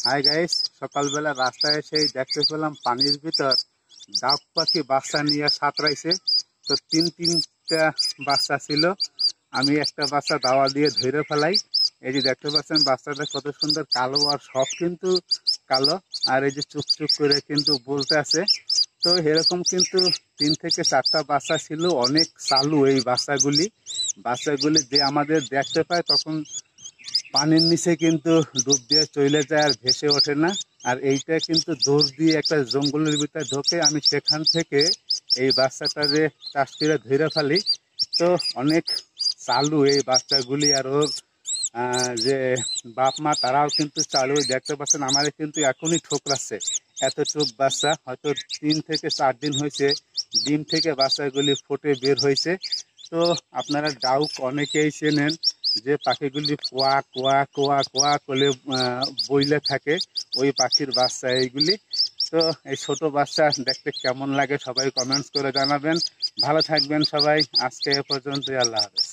Hi guys, সকালবেলা রাস্তায় এসে দেখতে পেলাম পানির ভিতর ডাব পাখি বাচ্চা নিয়ে সাঁতরাইছে। তো তিনটা বাচ্চা ছিল। আমি একটা বাচ্চা দাওয়া দিয়ে ধরে ফেলাই। এই যে দেখতে পাচ্ছেন বাচ্চাটা কত সুন্দর কালো, আর সব কিন্তু কালো, আর এই যে চুপ চুপ করে কিন্তু বলতে আছে। তো এরকম কিন্তু 3 থেকে 4টা বাচ্চা ছিল, অনেক চালু এই বাচ্চাগুলি যে আমাদের দেখতে পায় তখন পানির নিচে কিন্তু ডুব দিয়ে চলে যায় আর ভেসে ওঠে না। আর এইটা কিন্তু দৌড় দিয়ে একটা জঙ্গলের ভিতরে ঢোকে। আমি সেখান থেকে এই বাচ্চাটারে চাষ করে ধরে ফেলি। তো অনেক চালু এই বাচ্চাগুলি, আর ওর যে বাপ মা তারাও কিন্তু চালু। দেখতে পাচ্ছেন আমাদের কিন্তু এখনই ঠোকরাচ্ছে। এতটুক বাচ্চা হয়তো 3 থেকে 4 দিন হয়েছে ডিম থেকে বাচ্চাগুলি ফুটে বের হয়েছে। তো আপনারা ডাউক অনেকেই চেনেন, যে পাখিগুলি কোয়া কোয়া কোয়া কোয়া করে বইলে থাকে, ওই পাখির বাচ্চা এইগুলি। তো এই ছোট বাচ্চা দেখতে কেমন লাগে সবাই কমেন্টস করে জানাবেন। ভালো থাকবেন সবাই, আজকে এ পর্যন্ত, আল্লাহ হাফেজ।